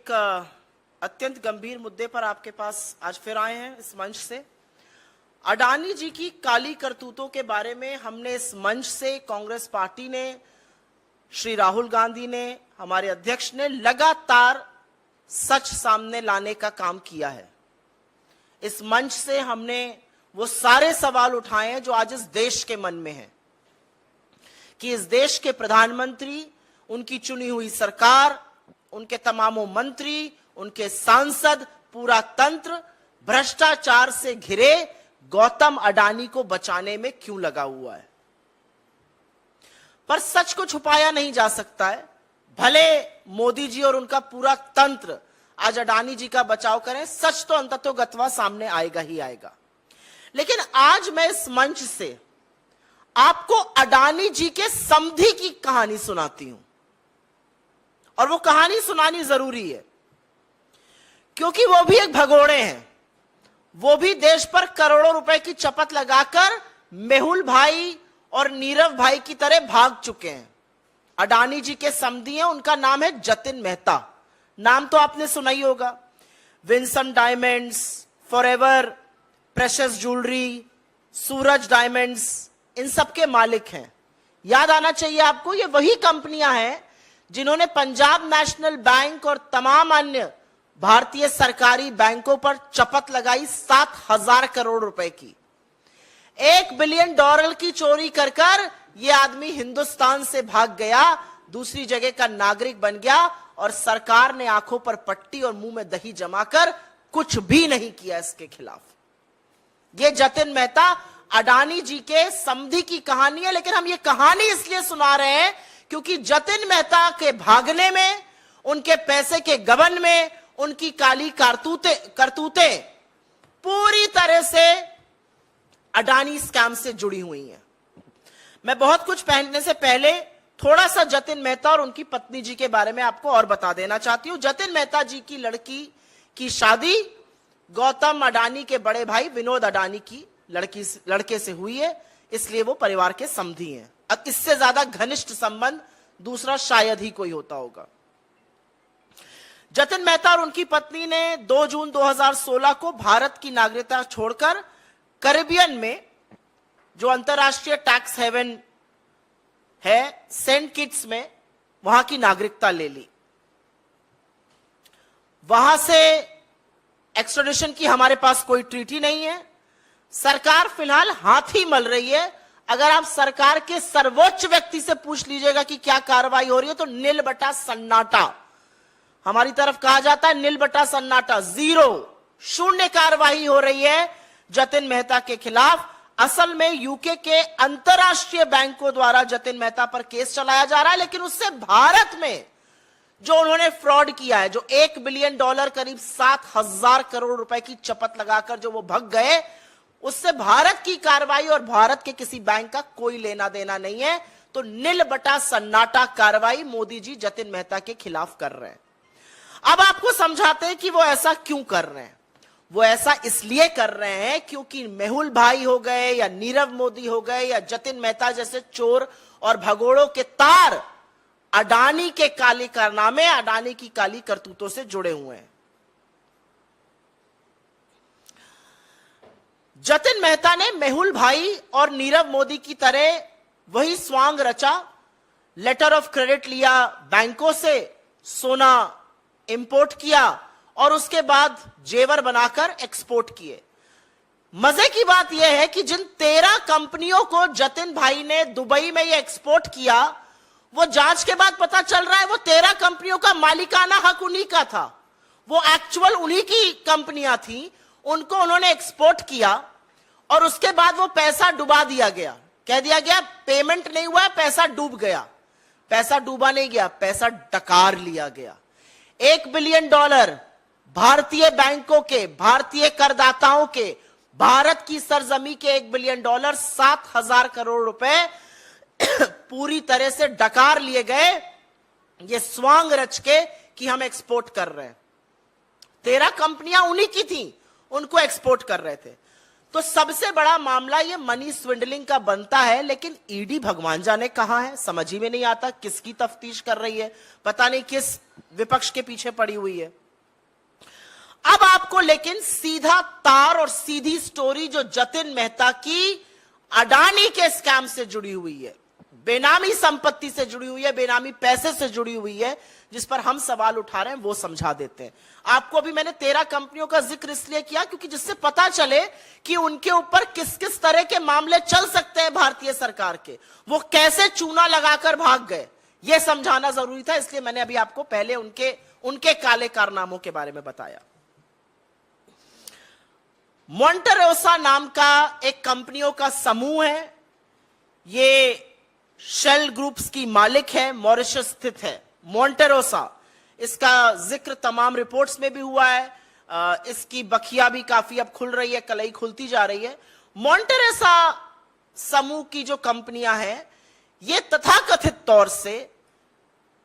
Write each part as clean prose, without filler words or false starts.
एक अत्यंत गंभीर मुद्दे पर आपके पास आज फिर आए हैं इस मंच से। अडानी जी की काली करतूतों के बारे में हमने इस मंच से, कांग्रेस पार्टी ने, श्री राहुल गांधी ने, हमारे अध्यक्ष ने लगातार सच सामने लाने का काम किया है। इस मंच से हमने वो सारे सवाल उठाए हैं जो आज इस देश के मन में हैं कि इस देश के प्रधानमंत्री, उनकी चुनी हुई सरकार, उनके तमामों मंत्री, उनके सांसद, पूरा तंत्र भ्रष्टाचार से घिरे गौतम अडानी को बचाने में क्यों लगा हुआ है। पर सच को छुपाया नहीं जा सकता है। भले मोदी जी और उनका पूरा तंत्र आज अडानी जी का बचाव करें, सच तो अंततोगत्वा सामने आएगा ही आएगा। लेकिन आज मैं इस मंच से आपको अडानी जी के समधी की कहानी सुनाती हूं, और वो कहानी सुनानी जरूरी है क्योंकि वो भी एक भगोड़े हैं। वो भी देश पर करोड़ों रुपए की चपत लगाकर मेहुल भाई और नीरव भाई की तरह भाग चुके हैं। अडानी जी के समधी हैं, उनका नाम है जतिन मेहता। नाम तो आपने सुना ही होगा। Winsome diamonds, forever precious jewellery, Suraj diamonds, इन सब के मालिक हैं। याद आना चाहिए आपको, ये वही कंपनियां हैं जिन्होंने पंजाब नेशनल बैंक और तमाम अन्य भारतीय सरकारी बैंकों पर चपत लगाई 7,000 करोड़ रुपए की। $1 बिलियन की चोरी कर कर यह आदमी हिंदुस्तान से भाग गया, दूसरी जगह का नागरिक बन गया, और सरकार ने आंखों पर पट्टी और मुंह में दही जमाकर कुछ भी नहीं किया इसके खिलाफ। यह जतिन मेहता अडानी जी के समधी की कहानी है। लेकिन हम ये कहानी इसलिए सुना रहे हैं क्योंकि जतिन मेहता के भागने में, उनके पैसे के गबन में, उनकी काली करतूतें पूरी तरह से अडानी स्कैम से जुड़ी हुई हैं। मैं बहुत कुछ कहने से पहले थोड़ा सा जतिन मेहता और उनकी पत्नी जी के बारे में आपको और बता देना चाहती हूं। जतिन मेहता जी की लड़की की शादी गौतम अडानी के बड़े भाई विनोद अडानी की लड़के से हुई है, इसलिए वो परिवार के समधी हैं। अब इससे ज्यादा घनिष्ठ संबंध दूसरा शायद ही कोई होता होगा। जतिन मेहता और उनकी पत्नी ने 2 जून 2016 को भारत की नागरिकता छोड़कर कैरिबियन में, जो अंतरराष्ट्रीय टैक्स हेवन है, सेंट किट्स में, वहां की नागरिकता ले ली। वहां से एक्स्ट्राडिशन की हमारे पास कोई ट्रीटी नहीं है। सरकार फिलहाल हाथ ही मल रही है। अगर आप सरकार के सर्वोच्च व्यक्ति से पूछ लीजिएगा कि क्या कार्रवाई हो रही है, तो नील बटा सन्नाटा। हमारी तरफ कहा जाता है नील बटा सन्नाटा, जीरो, शून्य कार्रवाई हो रही है जतिन मेहता के खिलाफ। असल में यूके के अंतरराष्ट्रीय बैंकों द्वारा जतिन मेहता पर केस चलाया जा रहा है, लेकिन उससे भारत में जो उन्होंने फ्रॉड किया है, जो $1 बिलियन करीब 7,000 करोड़ रुपए की चपत लगाकर जो वो भग गए, उससे भारत की कार्रवाई और भारत के किसी बैंक का कोई लेना देना नहीं है। तो नील बटा सन्नाटा कार्रवाई मोदी जी जतिन मेहता के खिलाफ कर रहे हैं। अब आपको समझाते हैं कि वो ऐसा क्यों कर रहे हैं। वो ऐसा इसलिए कर रहे हैं क्योंकि मेहुल भाई हो गए या नीरव मोदी हो गए या जतिन मेहता जैसे चोर और भगोड़ों के तार अडानी के काले कारनामे, अडानी की काली करतूतों से जुड़े हुए हैं। जतिन मेहता ने मेहुल भाई और नीरव मोदी की तरह वही स्वांग रचा, लेटर ऑफ क्रेडिट लिया बैंकों से, सोना इंपोर्ट किया और उसके बाद जेवर बनाकर एक्सपोर्ट किए। मजे की बात यह है कि जिन 13 कंपनियों को जतिन भाई ने दुबई में ये एक्सपोर्ट किया, वो जांच के बाद पता चल रहा है वो 13 कंपनियों का मालिकाना हक उन्हीं का था। वो एक्चुअल उन्हीं की कंपनियां थी, उनको उन्होंने एक्सपोर्ट किया और उसके बाद वो पैसा डुबा दिया गया। कह दिया गया पेमेंट नहीं हुआ, पैसा डूब गया। पैसा डूबा नहीं गया, पैसा डकार लिया गया। $1 बिलियन भारतीय बैंकों के, भारतीय करदाताओं के, भारत की सरजमी के $1 बिलियन 7,000 करोड़ रुपए पूरी तरह से डकार लिए गए, ये स्वांग रच के कि हम एक्सपोर्ट कर रहे हैं। 13 कंपनियां उन्हीं की थी, उनको एक्सपोर्ट कर रहे थे। तो सबसे बड़ा मामला ये मनी स्विंडलिंग का बनता है, लेकिन ईडी भगवान जाने कहां है, समझ ही में नहीं आता किसकी तफ्तीश कर रही है, पता नहीं किस विपक्ष के पीछे पड़ी हुई है। अब आपको लेकिन सीधा तार और सीधी स्टोरी जो जतिन मेहता की अडानी के स्कैम से जुड़ी हुई है, बेनामी संपत्ति से जुड़ी हुई है, बेनामी पैसे से जुड़ी हुई है, जिस पर हम सवाल उठा रहे हैं, वो समझा देते हैं आपको। अभी मैंने 13 कंपनियों का जिक्र इसलिए किया क्योंकि जिससे पता चले कि उनके ऊपर किस किस तरह के मामले चल सकते हैं भारतीय सरकार के, वो कैसे चूना लगाकर भाग गए, यह समझाना जरूरी था। इसलिए मैंने अभी आपको पहले उनके काले कारनामों के बारे में बताया। मोंटेरोसा नाम का एक कंपनियों का समूह है, ये शेल ग्रुप्स की मालिक है, मॉरिशस स्थित है मोंटेरोसा। इसका जिक्र तमाम रिपोर्ट्स में भी हुआ है, इसकी बखिया भी काफी अब खुल रही है, कलई खुलती जा रही है। मोंटेरोसा समूह की जो कंपनियां हैं, ये तथाकथित तौर से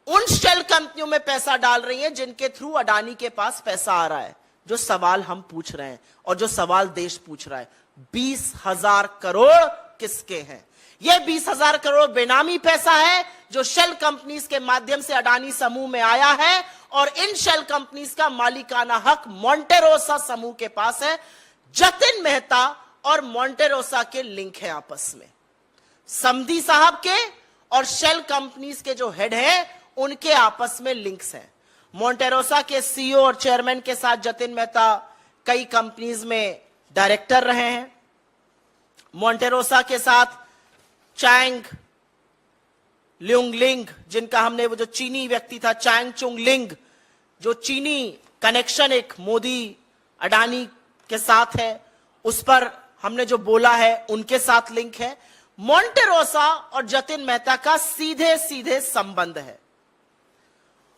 उन शेल कंपनियों में पैसा डाल रही हैं जिनके थ्रू अडानी के पास पैसा आ रहा है। जो सवाल हम पूछ रहे हैं और जो सवाल देश पूछ रहा है, 20,000 करोड़ किसके हैं? यह 20,000 करोड़ बेनामी पैसा है जो शेल कंपनीज के माध्यम से अडानी समूह में आया है, और इन शेल कंपनीज का मालिकाना हक मोंटेरोसा समूह के पास है। जतिन मेहता और मोंटेरोसा के लिंक है आपस में, समधी साहब के और शेल कंपनीज के जो हेड है उनके आपस में लिंक्स हैं। मोंटेरोसा के सीईओ और चेयरमैन के साथ जतिन मेहता कई कंपनीज में डायरेक्टर रहे हैं। मोंटेरोसा के साथ चैंग ल्यूंगलिंग, जिनका हमने वो जो चीनी व्यक्ति था चैंग चुंगलिंग, जो चीनी कनेक्शन एक मोदी अडानी के साथ है, उस पर हमने जो बोला है, उनके साथ लिंक है। मोंटेरोसा और जतिन मेहता का सीधे सीधे संबंध है,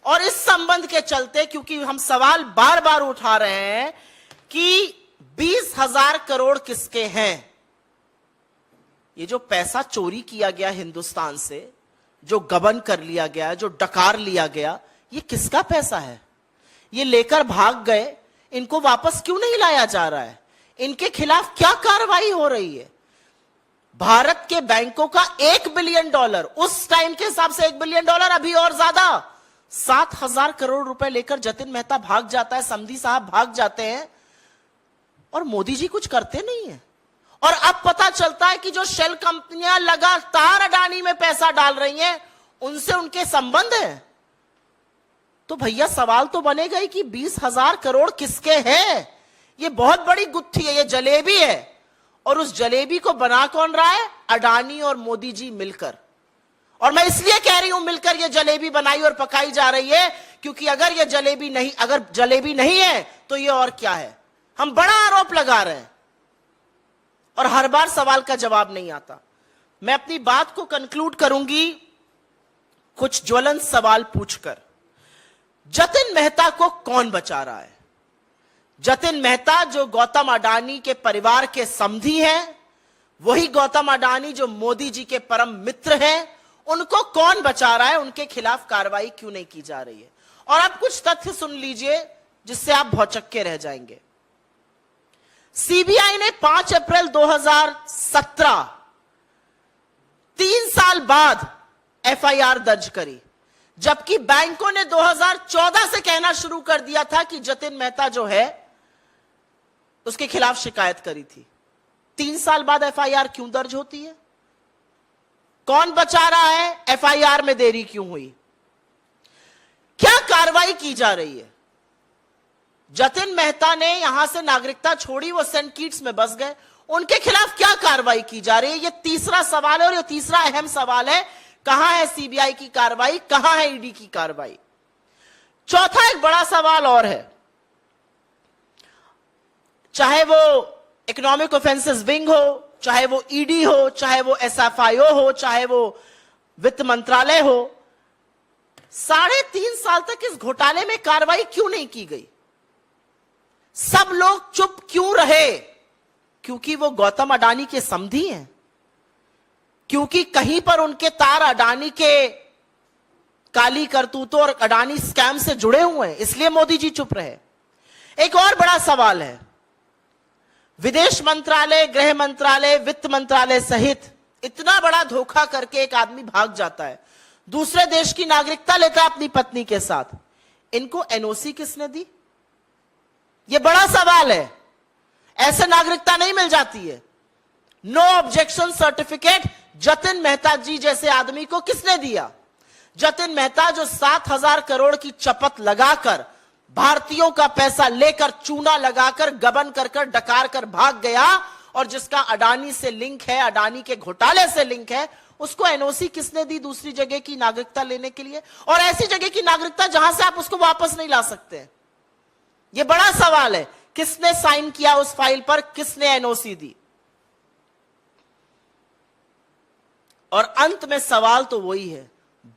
और इस संबंध के चलते, क्योंकि हम सवाल बार बार उठा रहे हैं कि 20,000 करोड़ किसके हैं, ये जो पैसा चोरी किया गया हिंदुस्तान से, जो गबन कर लिया गया, जो डकार लिया गया, ये किसका पैसा है? ये लेकर भाग गए, इनको वापस क्यों नहीं लाया जा रहा है? इनके खिलाफ क्या कार्रवाई हो रही है? भारत के बैंकों का $1 बिलियन, उस टाइम के हिसाब से $1 बिलियन, अभी और ज्यादा 7,000 करोड़ रुपए लेकर जतिन मेहता भाग जाता है, समधी साहब भाग जाते हैं, और मोदी जी कुछ करते नहीं है। और अब पता चलता है कि जो शेल कंपनियां लगातार अडानी में पैसा डाल रही हैं, उनसे उनके संबंध हैं। तो भैया सवाल तो बनेगा ही कि 20,000 करोड़ किसके हैं? ये बहुत बड़ी गुत्थी है, ये जलेबी है, और उस जलेबी को बना कौन रहा है? अडानी और मोदी जी मिलकर। और मैं इसलिए कह रही हूं मिलकर ये जलेबी बनाई और पकाई जा रही है, क्योंकि अगर जलेबी नहीं है तो ये और क्या है? हम बड़ा आरोप लगा रहे हैं और हर बार सवाल का जवाब नहीं आता। मैं अपनी बात को कंक्लूड करूंगी कुछ ज्वलंत सवाल पूछकर। जतिन मेहता को कौन बचा रहा है? जतिन मेहता जो गौतम अडानी के परिवार के समधी हैं, वही गौतम अडानी जो मोदी जी के परम मित्र हैं, उनको कौन बचा रहा है? उनके खिलाफ कार्रवाई क्यों नहीं की जा रही है? और अब कुछ तथ्य सुन लीजिए जिससे आप भौचक्के रह जाएंगे। सीबीआई ने 5 अप्रैल 2017, 3 साल बाद एफआईआर दर्ज करी, जबकि बैंकों ने 2014 से कहना शुरू कर दिया था कि जतिन मेहता जो है उसके खिलाफ शिकायत करी थी। 3 साल बाद एफआईआर क्यों दर्ज होती है? कौन बचा रहा है? एफआईआर में देरी क्यों हुई? क्या कार्रवाई की जा रही है? जतिन मेहता ने यहां से नागरिकता छोड़ी, वो सेंट किट्स में बस गए, उनके खिलाफ क्या कार्रवाई की जा रही है? ये तीसरा सवाल है, और ये तीसरा अहम सवाल है, कहां है सीबीआई की कार्रवाई, कहां है ईडी की कार्रवाई? चौथा एक बड़ा सवाल और है, चाहे वो इकोनॉमिक ऑफेंसेस विंग हो, चाहे वो ईडी हो, चाहे वो एसएफआईओ हो, चाहे वो वित्त मंत्रालय हो, 3.5 साल तक इस घोटाले में कार्रवाई क्यों नहीं की गई? सब लोग चुप क्यों रहे? क्योंकि वो गौतम अडानी के समधी हैं, क्योंकि कहीं पर उनके तार अडानी के काली करतूतों और अडानी स्कैम से जुड़े हुए हैं, इसलिए मोदी जी चुप रहे। एक और बड़ा सवाल है, विदेश मंत्रालय, गृह मंत्रालय, वित्त मंत्रालय सहित इतना बड़ा धोखा करके एक आदमी भाग जाता है, दूसरे देश की नागरिकता लेता है अपनी पत्नी के साथ। इनको एनओसी किसने दी? यह बड़ा सवाल है। ऐसे नागरिकता नहीं मिल जाती है। No objection certificate Jatin Mehta ji जैसे आदमी को किसने दिया? जतिन मेहता जो 7,000 करोड़ की चपत लगाकर, भारतीयों का पैसा लेकर, चूना लगाकर, गबन कर डकार कर भाग गया, और जिसका अडानी से लिंक है, अडानी के घोटाले से लिंक है, उसको एनओसी किसने दी दूसरी जगह की नागरिकता लेने के लिए? और ऐसी जगह की नागरिकता जहां से आप उसको वापस नहीं ला सकते। यह बड़ा सवाल है। किसने साइन किया उस फाइल पर? किसने एनओसी दी? और अंत में सवाल तो वही है,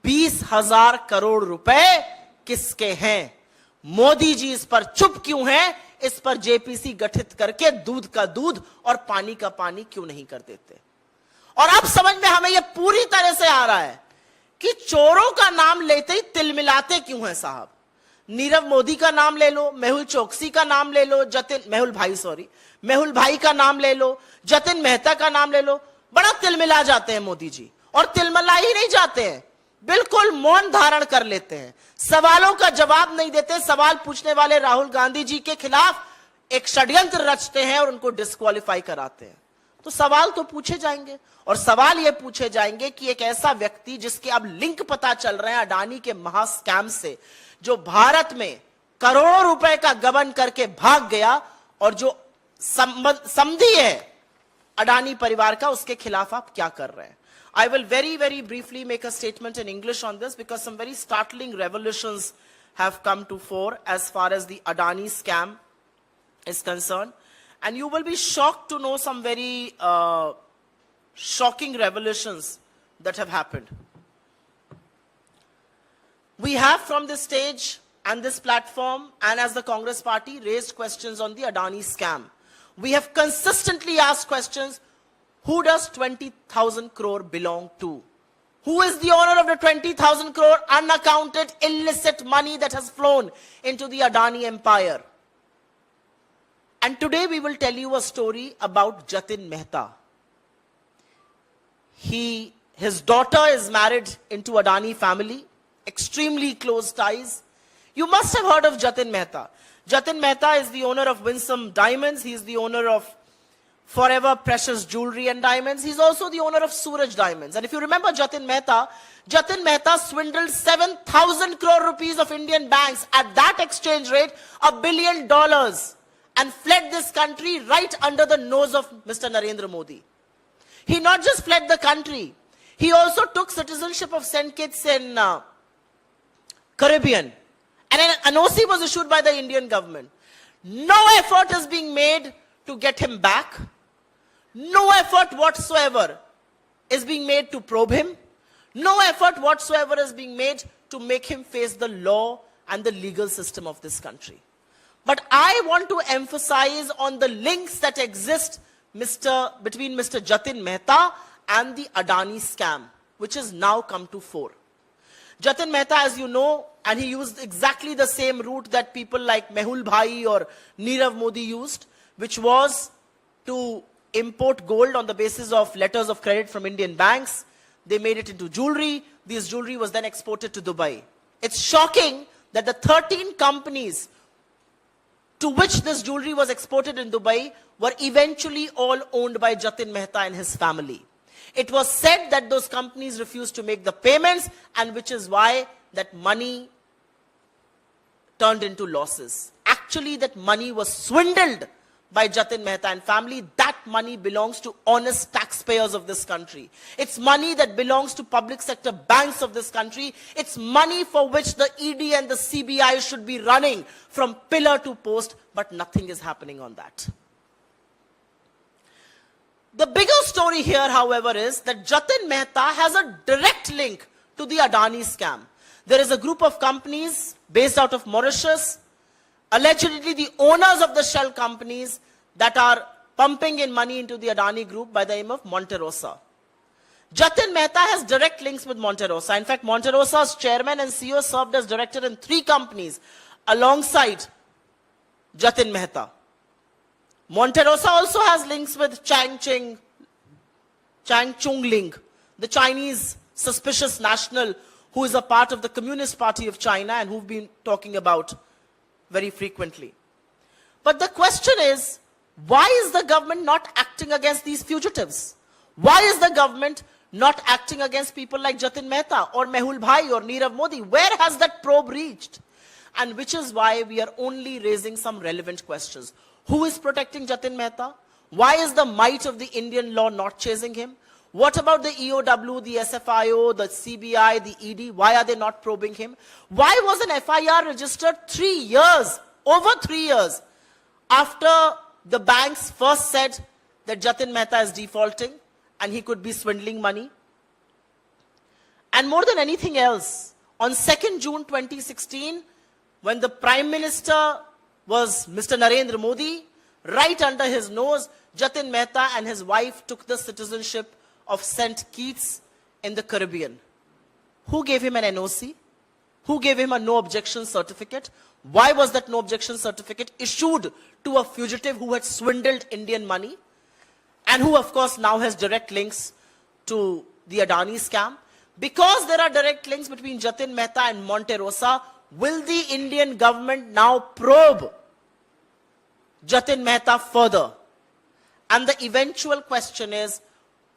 20,000 करोड़ रुपए किसके हैं? मोदी जी इस पर चुप क्यों हैं? इस पर जेपीसी गठित करके दूध का दूध और पानी का पानी क्यों नहीं कर देते? और अब समझ में हमें यह पूरी तरह से आ रहा है कि चोरों का नाम लेते ही तिलमिलाते क्यों हैं साहब। नीरव मोदी का नाम ले लो, मेहुल चोकसी का नाम ले लो, मेहुल भाई का नाम ले लो, जतिन मेहता का नाम ले लो, बड़ा तिलमिला जाते हैं मोदी जी। और तिलमिला ही नहीं जाते हैं, बिल्कुल मौन धारण कर लेते हैं, सवालों का जवाब नहीं देते। सवाल पूछने वाले राहुल गांधी जी के खिलाफ एक षड्यंत्र रचते हैं और उनको डिस्क्वालीफाई कराते हैं। तो सवाल तो पूछे जाएंगे, और सवाल यह पूछे जाएंगे कि एक ऐसा व्यक्ति जिसके अब लिंक पता चल रहे हैं अडानी के महा स्कैम से, जो भारत में करोड़ों रुपए का गबन करके भाग गया, और जो समधी है अडानी परिवार का, उसके खिलाफ आप क्या कर रहे हैं? I will very briefly make a statement in English on this, because some very startling revelations have come to fore as far as the Adani scam is concerned. And you will be shocked to know some very shocking revelations that have happened. We have from this stage and this platform, and as the Congress party, raised questions on the Adani scam. We have consistently asked questions. Who does 20,000 crore belong to? Who is the owner of the 20,000 crore unaccounted illicit money that has flown into the Adani empire? And today we will tell you a story about Jatin Mehta. His daughter is married into Adani family, extremely close ties. You must have heard of Jatin Mehta. Jatin Mehta is the owner of Winsome Diamonds. He is the owner of Forever Precious Jewelry and Diamonds. He's also the owner of Suraj Diamonds. And if you remember Jatin Mehta swindled 7,000 crore rupees of Indian banks at that exchange rate, $1 billion, and fled this country right under the nose of Mr. Narendra Modi. He not just fled the country, he also took citizenship of St. Kitts in Caribbean. And an NOC was issued by the Indian government. No effort is being made to get him back. No effort whatsoever is being made to probe him. No effort whatsoever is being made to make him face the law and the legal system of this country. But I want to emphasize on the links that exist between Mr. Jatin Mehta and the Adani scam, which has now come to fore. Jatin Mehta, as you know, and he used exactly the same route that people like Mehul Bhai or Nirav Modi used, which was to import gold on the basis of letters of credit from Indian banks. They made it into jewelry. This jewelry was then exported to Dubai. It's shocking that the 13 companies to which this jewelry was exported in Dubai were eventually all owned by Jatin Mehta and his family. It was said that those companies refused to make the payments, and which is why that money turned into losses. Actually, that money was swindled by Jatin Mehta and family. That money belongs to honest taxpayers of this country. It's money that belongs to public sector banks of this country. It's money for which the ED and the CBI should be running from pillar to post, but nothing is happening on that. The bigger story here, however, is that Jatin Mehta has a direct link to the Adani scam. There is a group of companies based out of Mauritius, allegedly the owners of the shell companies, that are pumping in money into the Adani group by the name of Monte Rosa. Jatin Mehta has direct links with Monte Rosa. In fact, Monte Rosa's chairman and CEO served as director in 3 companies alongside Jatin Mehta. Monterosa also has links with Chang Chongling, the Chinese suspicious national who is a part of the Communist Party of China and who've been talking about very frequently. But the question is, why is the government not acting against these fugitives? Why is the government not acting against people like Jatin Mehta or Mehul Bhai or Nirav Modi? Where has that probe reached? And which is why we are only raising some relevant questions. Who is protecting Jatin Mehta? Why is the might of the Indian law not chasing him? What about the EOW, the SFIO, the CBI, the ED? Why are they not probing him? Why was an FIR registered 3 years, over 3 years, after the banks first said that Jatin Mehta is defaulting and he could be swindling money? And more than anything else, on 2nd June 2016, when the Prime Minister was Mr. Narendra Modi, right under his nose, Jatin Mehta and his wife took the citizenship of St. Kitts in the Caribbean. Who gave him an NOC? Who gave him a no objection certificate? Why was that no objection certificate issued to a fugitive who had swindled Indian money and who of course now has direct links to the Adani scam? Because there are direct links between Jatin Mehta and Monterosa, will the Indian government now probe Jatin Mehta further? And the eventual question is,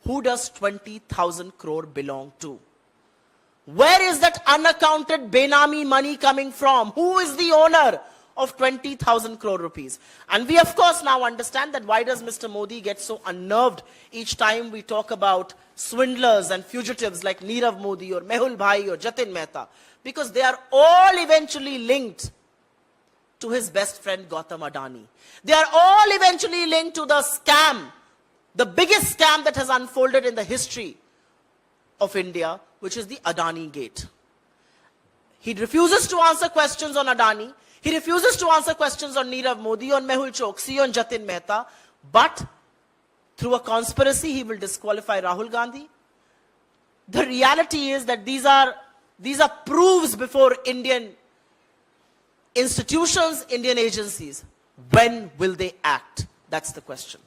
who does 20,000 crore belong to? Where is that unaccounted Benami money coming from? Who is the owner of 20,000 crore rupees? And we of course now understand that why does Mr. Modi get so unnerved each time we talk about swindlers and fugitives like Nirav Modi or Mehul Bhai or Jatin Mehta? Because they are all eventually linked to his best friend Gautam Adani. They are all eventually linked to the scam, the biggest scam that has unfolded in the history of India, which is the Adani Gate. He refuses to answer questions on Adani. He refuses to answer questions on Nirav Modi, on Mehul Choksi, on Jatin Mehta. But through a conspiracy, he will disqualify Rahul Gandhi. The reality is that these are proofs before Indian institutions, Indian agencies. When will they act? That's the question.